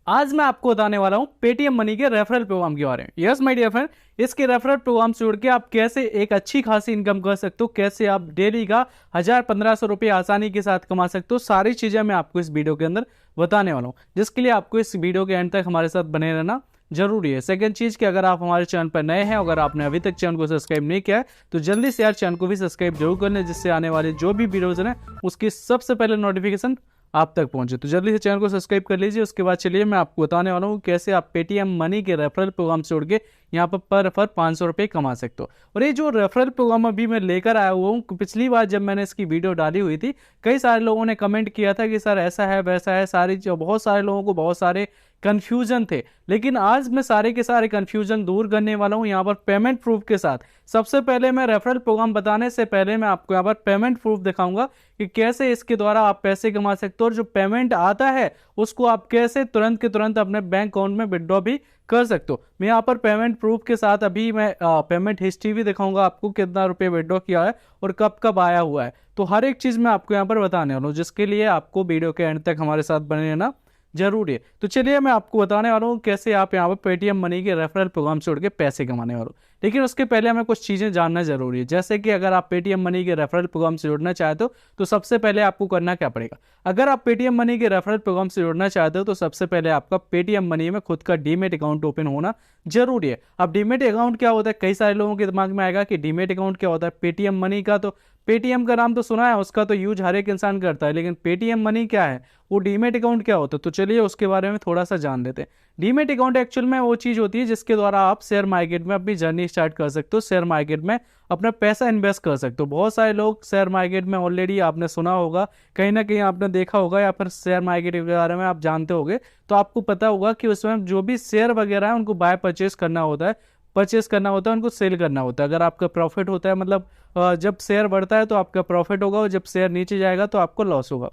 आज मैं आपको बताने वाला हूं पेटीएम मनी के रेफरल प्रोग्राम के बारे में। यस माय डियर फ्रेंड, इसके रेफरल प्रोग्राम से जुड़ के आप कैसे एक अच्छी खासी इनकम कर सकते हो, कैसे आप डेली का 1000-1500 रुपये आसानी के साथ कमा सकते हो, सारी चीजें मैं आपको इस वीडियो के अंदर बताने वाला हूं, जिसके लिए आपको इस वीडियो के एंड तक हमारे साथ बने रहना जरूरी है। सेकंड चीज कि अगर आप हमारे चैनल पर नए हैं, अगर आपने अभी तक चैनल को सब्सक्राइब नहीं किया है तो जल्दी से यार चैनल को भी सब्सक्राइब जरूर कर लें, जिससे आने वाले जो भी वीडियोज हैं उसकी सबसे पहले नोटिफिकेशन आप तक पहुंचे। तो जल्दी से चैनल को सब्सक्राइब कर लीजिए। उसके बाद चलिए मैं आपको बताने वाला हूँ कैसे आप पेटीएम मनी के रेफरल प्रोग्राम से जुड़ के यहाँ पर रेफर 500 रुपये कमा सकते हो। और ये जो रेफरल प्रोग्राम अभी मैं लेकर आया हुआ हूँ, पिछली बार जब मैंने इसकी वीडियो डाली हुई थी कई सारे लोगों ने कमेंट किया था कि सर ऐसा है वैसा है, बहुत सारे लोगों को बहुत सारे कंफ्यूजन थे, लेकिन आज मैं सारे के सारे कंफ्यूजन दूर करने वाला हूं यहाँ पर पेमेंट प्रूफ के साथ। सबसे पहले मैं रेफरल प्रोग्राम बताने से पहले मैं आपको यहाँ पर पेमेंट प्रूफ दिखाऊंगा कि कैसे इसके द्वारा आप पैसे कमा सकते हो, और जो पेमेंट आता है उसको आप कैसे तुरंत के तुरंत अपने बैंक अकाउंट में विड्रॉ भी कर सकते हो। मैं यहाँ पर पेमेंट प्रूफ के साथ अभी मैं पेमेंट हिस्ट्री भी दिखाऊंगा आपको, कितना रुपये विड्रॉ किया है और कब कब आया हुआ है। तो हर एक चीज मैं आपको यहाँ पर बताने वाला हूँ, जिसके लिए आपको वीडियो के एंड तक हमारे साथ बने रहना जरूरी है। तो चलिए मैं आपको बताने वाला हूँ कैसे आप यहाँ पर पेटीएम मनी के रेफरल प्रोग्राम से जुड़ के पैसे कमाने वाले हो। लेकिन उसके पहले हमें कुछ चीज़ें जानना जरूरी है, जैसे कि अगर आप पेटीएम मनी के रेफरल प्रोग्राम से जुड़ना चाहते हो तो सबसे पहले आपको करना क्या पड़ेगा। अगर आप पेटीएम मनी के रेफरल प्रोग्राम से जुड़ना चाहते हो तो सबसे पहले आपका पेटीएम मनी में खुद का डीमेट अकाउंट ओपन होना जरूरी है। अब डीमेट अकाउंट क्या होता है, कई सारे लोगों के दिमाग में आएगा कि डीमेट अकाउंट क्या होता है। पेटीएम मनी का तो पेटीएम का नाम तो सुना है, उसका तो यूज हर एक इंसान करता है, लेकिन पेटीएम मनी क्या है, वो डीमेट अकाउंट क्या होता है, तो चलिए उसके बारे में थोड़ा सा जान लेते हैं। डीमेट अकाउंट एक्चुअल में वो चीज होती है जिसके द्वारा आप शेयर मार्केट में अपनी जर्नी स्टार्ट कर सकते हो, शेयर मार्केट में अपना पैसा इन्वेस्ट कर सकते हो। बहुत सारे लोग शेयर मार्केट में ऑलरेडी आपने सुना होगा, कहीं ना कहीं आपने देखा होगा, या फिर शेयर मार्केट के बारे में आप जानते होगे, तो आपको पता होगा कि उसमें जो भी शेयर वगैरह है उनको बाय परचेस करना होता है, उनको सेल करना होता है। अगर आपका प्रॉफिट होता है, मतलब जब शेयर बढ़ता है तो आपका प्रॉफिट होगा, और जब शेयर नीचे जाएगा तो आपको लॉस होगा।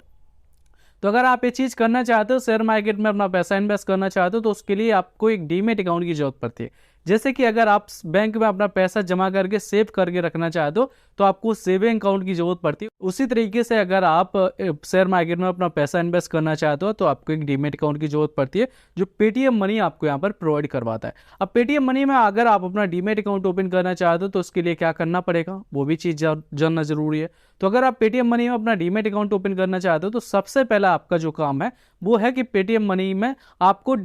तो अगर आप ये चीज़ करना चाहते हो, शेयर मार्केट में अपना पैसा इन्वेस्ट करना चाहते हो, तो उसके लिए आपको एक डीमेट अकाउंट की जरूरत पड़ती है। जैसे कि अगर आप बैंक में अपना पैसा जमा करके सेव करके रखना चाहते हो तो आपको सेविंग अकाउंट की जरूरत पड़ती है। उसी तरीके से अगर आप शेयर मार्केट में अपना पैसा इन्वेस्ट करना चाहते हो तो आपको एक डीमेट अकाउंट की जरूरत पड़ती है, जो पेटीएम मनी आपको यहाँ पर प्रोवाइड करवाता है। अब पेटीएम मनी में अगर आप अपना डीमेट अकाउंट ओपन करना चाहते हो तो उसके लिए क्या करना पड़ेगा, वो भी चीज़ जानना जरूरी है। तो अगर आप पेटीएम मनी में अपना डीमेट अकाउंट ओपन करना चाहते हो तो सबसे पहला आपका जो काम है वो है कि पेटीएम मनी में आपको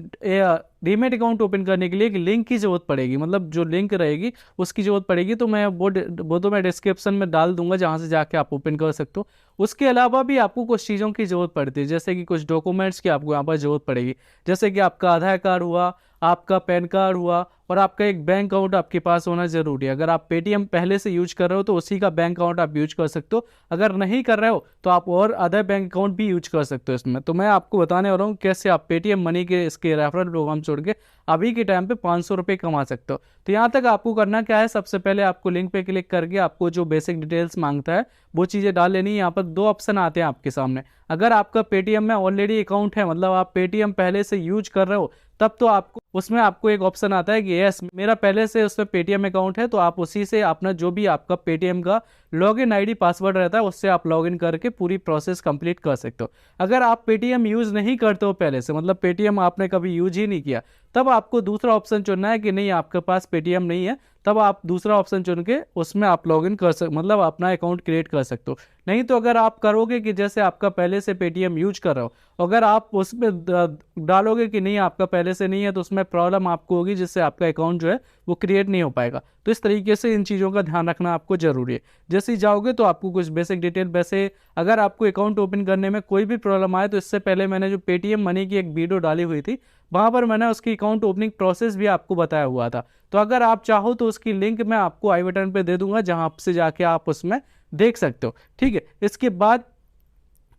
डीमेट अकाउंट ओपन करने के लिए एक लिंक की जरूरत पड़ेगी, मतलब जो लिंक रहेगी उसकी जरूरत पड़ेगी। तो मैं वो तो मैं डिस्क्रिप्शन में डाल दूंगा, जहां से जाके आप ओपन कर सकते हो। उसके अलावा भी आपको कुछ चीज़ों की जरूरत पड़ती है, जैसे कि कुछ डॉक्यूमेंट्स की आपको यहाँ पर जरूरत पड़ेगी, जैसे कि आपका आधार कार्ड हुआ, आपका पैन कार्ड हुआ, और आपका एक बैंक अकाउंट आपके पास होना जरूरी है। अगर आप पेटीएम पहले से यूज कर रहे हो तो उसी का बैंक अकाउंट आप यूज कर सकते हो, अगर नहीं कर रहे हो तो आप और अदर बैंक अकाउंट भी यूज कर सकते हो इसमें। तो मैं आपको बताने वाला हूँ कैसे आप पेटीएम मनी के इसके रेफरल प्रोग्राम छोड़ के अभी के टाइम पे 500 रुपये कमा सकते हो। तो यहाँ तक आपको करना क्या है, सबसे पहले आपको लिंक पे क्लिक करके आपको जो बेसिक डिटेल्स मांगता है वो चीज़ें डाल लेनी है। यहाँ पर दो ऑप्शन आते हैं आपके सामने। अगर आपका पेटीएम में ऑलरेडी अकाउंट है, मतलब आप पेटीएम पहले से यूज कर रहे हो, तब तो आपको उसमें आपको एक ऑप्शन आता है कि यस मेरा पहले से उसमें पेटीएम अकाउंट है, तो आप उसी से अपना जो भी आपका पेटीएम का लॉगिन आईडी पासवर्ड रहता है उससे आप लॉगिन करके पूरी प्रोसेस कंप्लीट कर सकते हो। अगर आप पेटीएम यूज नहीं करते हो पहले से, मतलब पेटीएम आपने कभी यूज ही नहीं किया, तब आपको दूसरा ऑप्शन चुनना है कि नहीं आपके पास पेटीएम नहीं है, तब आप दूसरा ऑप्शन चुन के उसमें आप लॉगिन कर सकते, मतलब अपना अकाउंट क्रिएट कर सकते हो। नहीं तो अगर आप करोगे कि जैसे आपका पहले से पेटीएम यूज कर रहे हो, अगर आप उसमें डालोगे कि नहीं आपका पहले से नहीं है, तो उसमें प्रॉब्लम आपको होगी, जिससे आपका अकाउंट जो है वो क्रिएट नहीं हो पाएगा। तो इस तरीके से इन चीज़ों का ध्यान रखना आपको जरूरी है। जैसे ही जाओगे तो आपको कुछ बेसिक डिटेल, वैसे अगर आपको अकाउंट ओपन करने में कोई भी प्रॉब्लम आए तो इससे पहले मैंने जो पेटीएम मनी की एक वीडियो डाली हुई थी, वहां पर मैंने उसकी अकाउंट ओपनिंग प्रोसेस भी आपको बताया हुआ था। तो अगर आप चाहो तो उसकी लिंक मैं आपको आई बटन पे दे दूंगा, जहां से जाके आप उसमें देख सकते हो। ठीक है, इसके बाद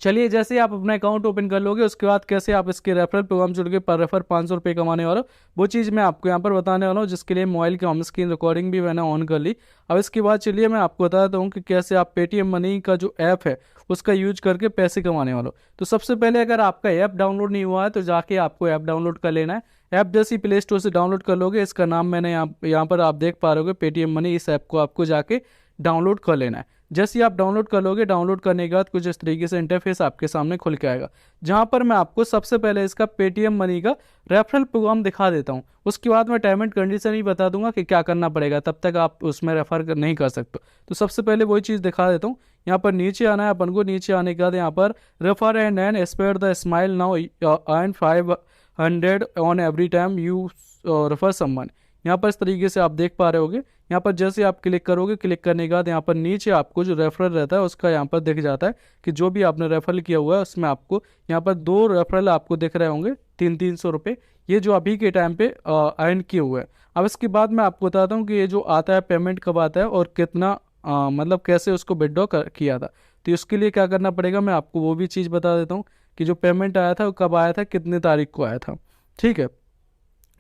चलिए जैसे आप अपना अकाउंट ओपन कर लोगे उसके बाद कैसे आप इसके रेफरल प्रोग्राम जुड़ के पर रेफर 500 रुपये कमाने वाला हो, वो चीज़ मैं आपको यहाँ पर बताने वाला हूँ, जिसके लिए मोबाइल की होम स्क्रीन रिकॉर्डिंग भी मैंने ऑन कर ली। अब इसके बाद चलिए मैं आपको बताता हूँ कि कैसे आप पेटीएम मनी का जो ऐप है उसका यूज करके पैसे कमाने वाला हो। तो सबसे पहले अगर आपका ऐप डाउनलोड नहीं हुआ है तो जाके आपको ऐप डाउनलोड कर लेना है। ऐप जैसे प्ले स्टोर से डाउनलोड कर लोगे, इसका नाम मैंने यहाँ पर आप देख पा रहे हो पेटीएम मनी, इस ऐप को आपको जाके डाउनलोड कर लेना है। जैसे ही आप डाउनलोड कर लोगे, डाउनलोड करने के बाद कुछ इस तरीके से इंटरफेस आपके सामने खुल के आएगा, जहां पर मैं आपको सबसे पहले इसका पेटीएम मनी का रेफरल प्रोग्राम दिखा देता हूं। उसके बाद मैं टर्म एंड कंडीशन ही बता दूंगा कि क्या करना पड़ेगा, तब तक आप उसमें रेफर नहीं कर सकते। तो सबसे पहले वही चीज़ दिखा देता हूँ। यहाँ पर नीचे आना है अपन को, नीचे आने के बाद यहाँ पर refer and an spare the smile now earn 500 on every time you refer someone. यहाँ पर इस तरीके से आप देख पा रहे होगे। यहाँ पर जैसे आप क्लिक करोगे, क्लिक करने के बाद यहाँ पर नीचे आपको जो रेफरल रहता है उसका यहाँ पर दिख जाता है कि जो भी आपने रेफरल किया हुआ है उसमें आपको यहाँ पर 2 रेफरल आपको दिख रहे होंगे 300 रुपये, ये जो अभी के टाइम पे अर्न किए हुए हैं। अब इसके बाद मैं आपको बताता हूँ कि ये जो आता है पेमेंट कब आता है और कितना मतलब कैसे उसको विड्रॉ किया था। तो इसके लिए क्या करना पड़ेगा, मैं आपको वो भी चीज़ बता देता हूँ कि जो पेमेंट आया था वो कब आया था, कितने तारीख को आया था। ठीक है,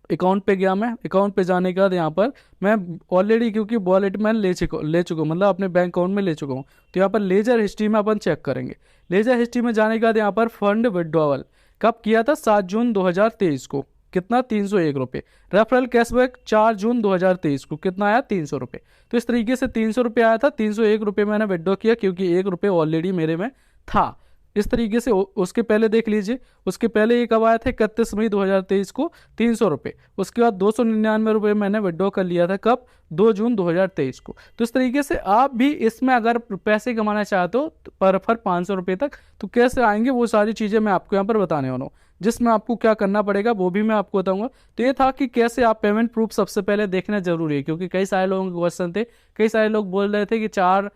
अकाउंट पे गया मैं। अकाउंट पे जाने के बाद यहाँ पर मैं ऑलरेडी, क्योंकि वॉलेट में ले चुका हूँ, मतलब अपने बैंक अकाउंट में ले चुका हूँ, तो यहाँ पर लेजर हिस्ट्री में अपन चेक करेंगे। लेजर हिस्ट्री में जाने के बाद यहाँ पर फंड विड्रॉवल कब किया था, 7 जून 2023 को, कितना 301 रुपये। रेफरल कैशबैक 4 जून 2023 को, कितना आया 300 रुपये। तो इस तरीके से 300 रुपये आया था, 301 रुपये मैंने विड्रॉ किया क्योंकि 1 रुपये ऑलरेडी मेरे में था। इस तरीके से उसके पहले देख लीजिए, उसके पहले ये कब आया था, 31 मई 2023 को 300 रुपये। उसके बाद 299 रुपये मैंने विड्रॉ कर लिया था, कब, 2 जून 2023 को। तो इस तरीके से आप भी इसमें अगर पैसे कमाना चाहते हो पर 500 रुपये तक, तो कैसे आएंगे वो सारी चीज़ें मैं आपको यहाँ पर बताने वाला हूँ, जिसमें आपको क्या करना पड़ेगा वो भी मैं आपको बताऊंगा। तो ये था कि कैसे आप पेमेंट प्रूफ सबसे पहले देखना जरूरी है, क्योंकि कई सारे लोगों के क्वेश्चन थे, कई सारे लोग बोल रहे थे कि 4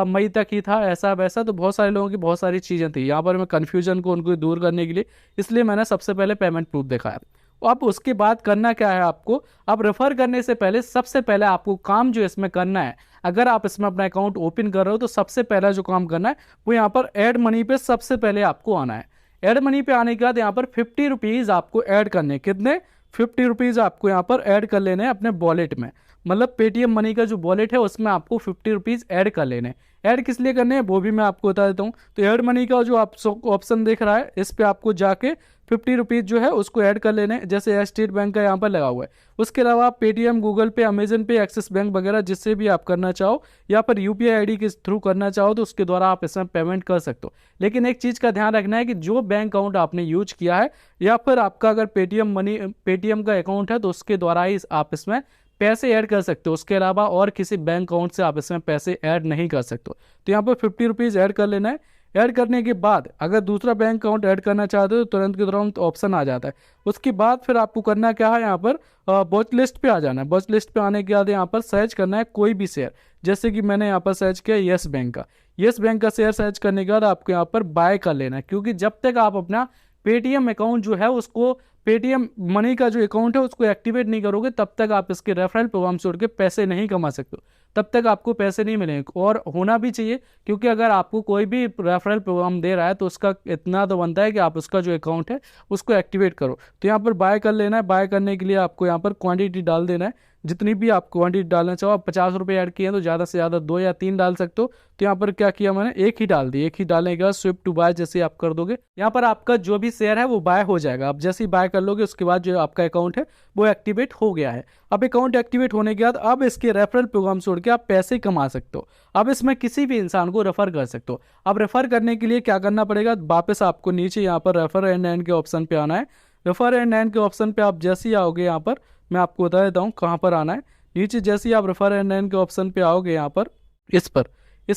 मई तक ही था ऐसा वैसा, तो बहुत सारे लोगों की बहुत सारी चीज़ें थी। यहाँ पर मैं कन्फ्यूजन को उनको दूर करने के लिए इसलिए मैंने सबसे पहले पेमेंट प्रूफ दिखाया। अब उसके बाद करना क्या है आपको, अब रेफर करने से पहले सबसे पहले आपको काम जो इसमें करना है, अगर आप इसमें अपना अकाउंट ओपन कर रहे हो तो सबसे पहला जो काम करना है वो यहाँ पर ऐड मनी पे सबसे पहले आपको आना है। ऐड मनी पे आने के बाद यहाँ पर 50 रुपीज़ आपको ऐड करने, कितने 50 रुपीज़ आपको यहाँ पर ऐड कर लेने हैं अपने वॉलेट में, मतलब पेटीएम मनी का जो वॉलेट है उसमें आपको 50 रुपीज़ ऐड कर लेने। ऐड किस लिए करने हैं वो भी मैं आपको बता देता हूँ। तो ऐड मनी का जो आप ऑप्शन दिख रहा है इस पर आपको जाके 50 रुपीज़ जो है उसको ऐड कर लेने, जैसे स्टेट बैंक का यहाँ पर लगा हुआ है। उसके अलावा आप पेटीएम, गूगल पे, अमेजन पे, एक्सिस बैंक वगैरह जिससे भी आप करना चाहो, या पर यूपीआई आईडी के थ्रू करना चाहो तो उसके द्वारा आप इसमें पेमेंट कर सकते हो। लेकिन एक चीज़ का ध्यान रखना है कि जो बैंक अकाउंट आपने यूज किया है या फिर आपका अगर पेटीएम का अकाउंट है तो उसके द्वारा ही आप इसमें पैसे ऐड कर सकते हो, उसके अलावा और किसी बैंक अकाउंट से आप इसमें पैसे ऐड नहीं कर सकते हो। तो यहाँ पर 50 रुपीज़ ऐड कर लेना है। ऐड करने के बाद अगर दूसरा बैंक अकाउंट ऐड करना चाहते हो तो तुरंत के तुरंत ऑप्शन आ जाता है। उसके बाद फिर आपको करना क्या है, यहाँ पर वॉच लिस्ट पे आ जाना है। वॉच लिस्ट पे आने के बाद यहाँ पर सर्च करना है कोई भी शेयर, जैसे कि मैंने यहाँ पर सर्च किया येस बैंक का। येस बैंक का शेयर सर्च करने के बाद आपको यहाँ पर बाय कर लेना है, क्योंकि जब तक आप अपना पेटीएम अकाउंट जो है उसको, पेटीएम मनी का जो अकाउंट है उसको एक्टिवेट नहीं करोगे तब तक आप इसके रेफरल प्रोग्राम छोड़ के पैसे नहीं कमा सकते हो, तब तक आपको पैसे नहीं मिलेंगे। और होना भी चाहिए, क्योंकि अगर आपको कोई भी रेफरल प्रोग्राम दे रहा है तो उसका इतना तो बनता है कि आप उसका जो अकाउंट है उसको एक्टिवेट करो। तो यहाँ पर बाय कर लेना है। बाय करने के लिए आपको यहाँ पर क्वांटिटी डाल देना है, जितनी भी आप क्वांटिटी डालना चाहो। आप 50 रुपये ऐड किए हैं तो ज़्यादा से ज़्यादा 2 या 3 डाल सकते हो। तो यहाँ पर क्या किया मैंने, एक ही डाल दी। एक ही डालने के बाद स्विप टू बाय जैसे आप कर दोगे, यहाँ पर आपका जो भी शेयर है वो बाय हो जाएगा। आप जैसे ही बाय कर लोगे उसके बाद जो आपका अकाउंट है वो एक्टिवेट हो गया है। अब अकाउंट एक्टिवेट होने के बाद अब इसके रेफरल प्रोग्राम छोड़ के आप पैसे कमा सकते हो। अब इसमें किसी भी इंसान को रेफर कर सकते हो। अब रेफर करने के लिए क्या करना पड़ेगा, वापस आपको नीचे यहाँ पर रेफर एंड एंड के ऑप्शन पे आना है। रेफर एंड एंड के ऑप्शन पे आप जैसे ही आओगे, यहाँ पर मैं आपको बता देता हूँ कहाँ पर आना है। नीचे जैसे ही आप रेफर एंड एंड के ऑप्शन पे आओगे, यहाँ पर इस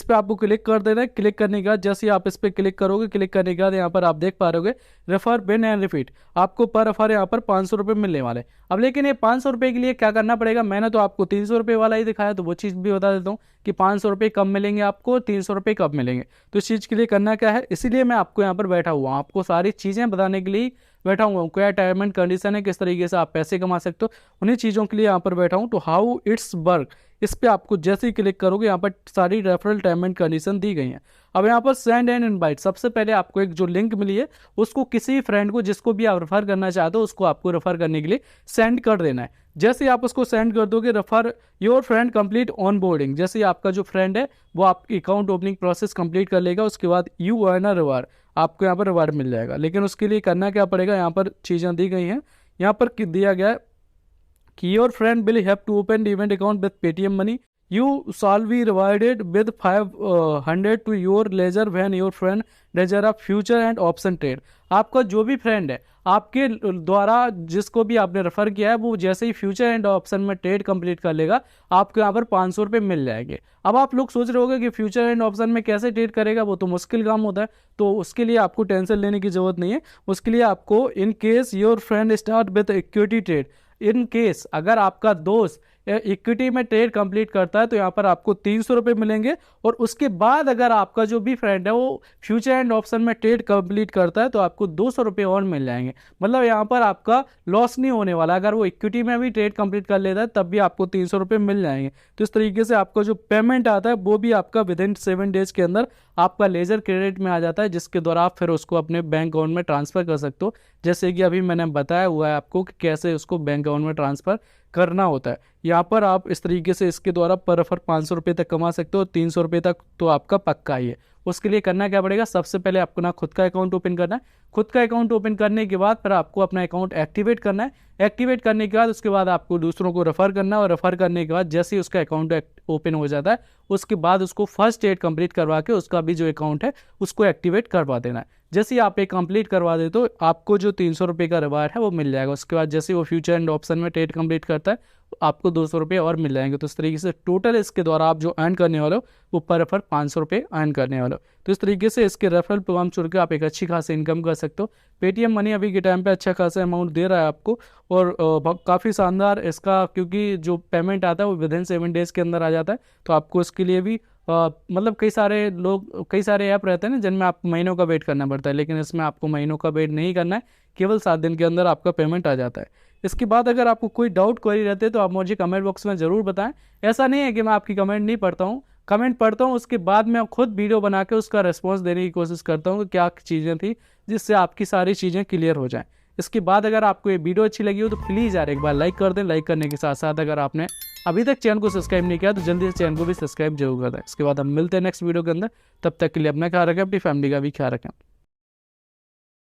पर आपको क्लिक कर देना है। क्लिक करने के बाद जैसे ही आप इस पर क्लिक करोगे, क्लिक करने के बाद यहाँ पर आप देख पा रहे रेफर बिन एंड रिपीट, आपको पर रेफर यहाँ पर 500 रुपये मिलने वाले। अब लेकिन ये 500 रुपये के लिए क्या करना पड़ेगा, मैंने तो आपको 300 रुपये वाला ही दिखाया, तो वो चीज़ भी बता देता हूँ कि 500 रुपये कब मिलेंगे आपको, 300 रुपये कब मिलेंगे। तो इस चीज़ के लिए करना क्या है, इसीलिए मैं आपको यहाँ पर बैठा हुआ हूँ, आपको सारी चीज़ें बताने के लिए बैठा हुआ हूँ। क्या टर्म एंड कंडीशन है, किस तरीके से आप पैसे कमा सकते हो, उन्हीं चीज़ों के लिए यहाँ पर बैठा हूँ। तो हाउ इट्स वर्क, इस पर आपको जैसे ही क्लिक करोगे यहाँ पर सारी रेफरल टर्म एंड कंडीशन दी गई हैं। अब यहाँ पर सेंड एंड इनवाइट, सबसे पहले आपको एक जो लिंक मिली है उसको किसी फ्रेंड को, जिसको भी आप रेफर करना चाहते हो उसको आपको रेफर करने के लिए सेंड कर देना है। जैसे ही आप उसको सेंड कर दोगे, refer your friend complete on boarding, जैसे ही आपका जो फ्रेंड है वो आपकी अकाउंट ओपनिंग प्रोसेस कंप्लीट कर लेगा, उसके बाद यू अर्न अ रिवार्ड, आपको यहाँ पर रिवार्ड मिल जाएगा। लेकिन उसके लिए करना क्या पड़ेगा, यहाँ पर चीज़ें दी गई हैं। यहाँ पर दिया गया है कि your friend will have to open event account with Paytm money, You shall be rewarded with 500 to your leisure when your friend leisure of future and option trade। आपका जो भी फ्रेंड है आपके द्वारा जिसको भी आपने रेफर किया है वो जैसे ही फ्यूचर एंड ऑप्शन में ट्रेड कंप्लीट कर लेगा आपको यहाँ पर 500 रुपये मिल जाएंगे। अब आप लोग सोच रहे होंगे कि फ्यूचर एंड ऑप्शन में कैसे ट्रेड करेगा, वो तो मुश्किल काम होता है। तो उसके लिए आपको टेंशन लेने की ज़रूरत नहीं है। उसके लिए आपको in case your friend start with equity trade, in case अगर आपका दोस्त इक्विटी में ट्रेड कंप्लीट करता है तो यहाँ पर आपको 300 रुपये मिलेंगे। और उसके बाद अगर आपका जो भी फ्रेंड है वो फ्यूचर एंड ऑप्शन में ट्रेड कंप्लीट करता है तो आपको 200 रुपये और मिल जाएंगे। मतलब यहाँ पर आपका लॉस नहीं होने वाला। अगर वो इक्विटी में भी ट्रेड कंप्लीट कर लेता है तब भी आपको 300 रुपये मिल जाएंगे। तो इस तरीके से आपका जो पेमेंट आता है वो भी आपका विद इन 7 डेज के अंदर आपका लेजर क्रेडिट में आ जाता है, जिसके द्वारा आप फिर उसको अपने बैंक अकाउंट में ट्रांसफ़र कर सकते हो। जैसे कि अभी मैंने बताया हुआ है आपको कि कैसे उसको बैंक अकाउंट में ट्रांसफ़र करना होता है। यहाँ पर आप इस तरीके से इसके द्वारा पर रेफर 500 रुपये तक कमा सकते हो। 300 रुपये तक तो आपका पक्का ही है। उसके लिए करना क्या पड़ेगा, सबसे पहले आपको ना खुद का अकाउंट ओपन करना है। खुद का अकाउंट ओपन करने के बाद फिर आपको अपना अकाउंट एक्टिवेट करना है। एक्टिवेट करने के बाद उसके बाद आपको दूसरों को रेफर करना है और रेफर करने के बाद जैसे ही उसका अकाउंट ओपन हो जाता है उसके बाद उसको फर्स्ट ट्रेड कंप्लीट करवा के उसका भी जो अकाउंट है उसको एक्टिवेट करवा देना है। जैसे ही आप एक कंप्लीट करवा दे तो आपको जो 300 रुपये का रिवार्ड है वो मिल जाएगा। उसके बाद जैसे वो फ्यूचर एंड ऑप्शन में ट्रेड कंप्लीट करता है आपको 200 रुपये और मिल जाएंगे। तो इस तरीके से टोटल इसके द्वारा आप जो अर्न करने वाले हो वो पर रेफर 500 रुपये अर्न करने वाले हो। तो इस तरीके से इसके रेफरल प्रोग्राम छोड़ के आप एक अच्छी खासी इनकम कर सकते हो। पेटीएम मनी अभी के टाइम पे अच्छा खासा अमाउंट दे रहा है आपको और काफ़ी शानदार इसका, क्योंकि जो पेमेंट आता है वो विद इन 7 डेज़ के अंदर आ जाता है। तो आपको इसके लिए भी मतलब कई सारे ऐप रहते हैं ना जिनमें आप महीनों का वेट करना पड़ता है, लेकिन इसमें आपको महीनों का वेट नहीं करना है, केवल 7 दिन के अंदर आपका पेमेंट आ जाता है। इसके बाद अगर आपको कोई डाउट क्वेरी रहते हैं तो आप मुझे कमेंट बॉक्स में ज़रूर बताएं। ऐसा नहीं है कि मैं आपकी कमेंट नहीं पढ़ता हूँ, कमेंट पढ़ता हूँ, उसके बाद मैं खुद वीडियो बना के उसका रिस्पॉन्स देने की कोशिश करता हूँ कि क्या चीज़ें थी जिससे आपकी सारी चीज़ें क्लियर हो जाएँ। इसके बाद अगर आपको ये वीडियो अच्छी लगी हो तो प्लीज़ यार एक बार लाइक कर दें। लाइक करने के साथ साथ अगर आपने अभी तक चैनल को सब्सक्राइब नहीं किया तो जल्दी से चैनल को भी सब्सक्राइब जरूर कर दें। इसके बाद हम मिलते हैं नेक्स्ट वीडियो के अंदर। तब तक के लिए अपना ख्याल रखें, अपनी फैमिली का भी ख्याल रखें।